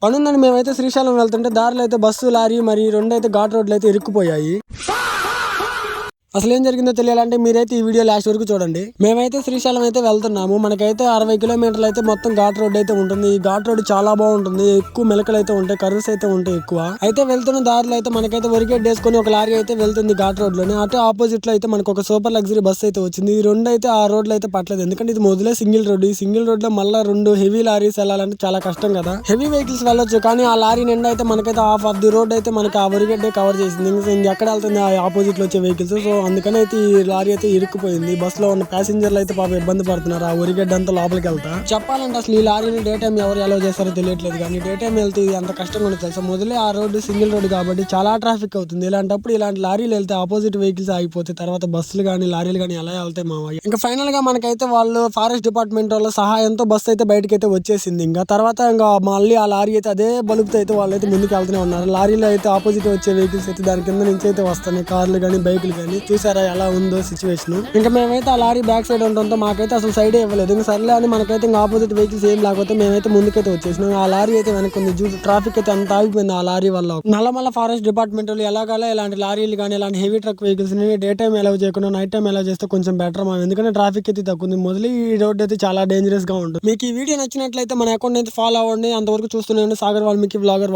పనుందని మేమైతే శ్రీశైలం వెళ్తుంటే దారిలో అయితే బస్సు లారీ మరి రెండైతే ఘాట్ రోడ్లు అయితే ఇరుక్కుపోయాయి. అసలు ఏం జరిగిందో తెలియాలంటే మీరైతే ఈ వీడియో లాస్ట్ వరకు చూడండి. మేమైతే శ్రీశైలం అయితే వెళ్తున్నాము. మనకైతే 60 కిలోమీటర్లు అయితే మొత్తం ఘాట్ రోడ్ అయితే ఉంటుంది. ఈ ఘాట్ రోడ్ చాలా బాగుంటుంది. ఎక్కువ మెలకలు అయితే ఉంటాయి, కర్వ్స్ అయితే ఉంటాయి ఎక్కువ. అయితే వెళ్తున్న దారిలో అయితే మనకైతే వరిగేట్ వేసుకొని ఒక లారీ అయితే వెళ్తుంది ఘాట్ రోడ్ లోనే. అటు ఆపోజిట్ లో అయితే మనకు ఒక సూపర్ లగ్జరీ బస్ అయితే వచ్చింది. ఈ రెండు అయితే ఆ రోడ్లు అయితే పట్టలేదు, ఎందుకంటే ఇది మొదలే సింగిల్ రోడ్. ఈ సింగిల్ రోడ్ లో మళ్ళీ రెండు హెవీ లారీస్ వెళ్ళాలంటే చాలా కష్టం కదా. హెవీ వెహికల్స్ వెళ్ళొచ్చు, కానీ ఆ లారీ నిండా అయితే మనకైతే హాఫ్ ఆఫ్ ది రోడ్ అయితే మనకి ఆ వరిగడ్డే కవర్ చేసింది. ఇంకా ఎక్కడ వెళ్తుంది ఆ ఆపోజిట్ లో వచ్చే వెహికల్స్. సో అందుకని అయితే ఈ లారీ అయితే ఇరుక్కుపోయింది. బస్ లో ఉన్న ప్యాసింజర్లు అయితే పాపం ఇబ్బంది పడుతున్నారు. ఆ ఒరిగడ్డ అంతా లోపలికి వెళ్తా. చెప్పాలంటే అసలు ఈ లారీని డే టైం ఎవరు ఎలా చేస్తారో తెలియట్లేదు, కానీ డే టైం వెళ్తే ఇది అంత కష్టంగా ఉంటుంది తెలుసా. మొదలే ఆ రోడ్డు సింగిల్ రోడ్ కాబట్టి చాలా ట్రాఫిక్ అవుతుంది. ఇలాంటప్పుడు ఇలాంటి లారీలు వెళ్తే ఆపోజిట్ వెహికల్స్ ఆగిపోతే తర్వాత బస్సులు కానీ లారీలు కానీ ఎలా వెళ్తాయి మావయ్య. ఇంకా ఫైనల్ గా మనకైతే వాళ్ళు ఫారెస్ట్ డిపార్ట్మెంట్ వాళ్ళ సహాయంతో బస్సు అయితే బయటకైతే వచ్చేసింది. ఇంకా తర్వాత ఇంకా మళ్ళీ ఆ లారీ అయితే అదే బలుపుతో అయితే వాళ్ళు అయితే ముందుకు వెళ్తూనే ఉన్నారు. లారీలో అయితే ఆపోజిట్ వచ్చే వెహికల్స్ అయితే దాని కింద నుంచి అయితే వస్తున్నాయి, కార్లు కానీ బైకులు కానీ. చూసారా ఎలా ఉందో సిచ్యువేషన్. ఇంకా మేమైతే ఆ లారీ బ్యాక్ సైడ్ ఉండడంతో మాకైతే అసలు సైడ్ ఇవ్వలేదు. ఇంకా సర్లే అని మనకైతే ఇంకా ఆపోజిట్ వెహికల్స్ ఏం లేకపోతే మేమైతే ముందుకైతే వచ్చేసినాం. ఆ లారీ అయితే వెనక్కి చూసి ట్రాఫిక్ అయితే అంత ఆగిపోయింది ఆ లారీ వల్ల. నల్లమల్ల ఫారెస్ట్ డిపార్ట్మెంట్ వాళ్ళు ఎలాగలా ఇలాంటి లారీలు కానీ ఇలాంటి హెవీ ట్రక్ వెహికల్స్ ని డే టైం ఎలా చేయకుండా నైట్ టైం ఎలా చేస్తే కొంచెం బెటర్ మా, ఎందుకంటే ట్రాఫిక్ అయితే తగ్గుంది. మొదలు ఈ రోడ్ అయితే చాలా డేంజరస్ గా ఉంటుంది. మీకు ఈ వీడియో నచ్చినట్లయితే మన అకౌంట్ అయితే ఫాలో అవ్వండి. అంతవరకు చూస్తూనే సాగర్ వాల్మీకి వ్లాగర్.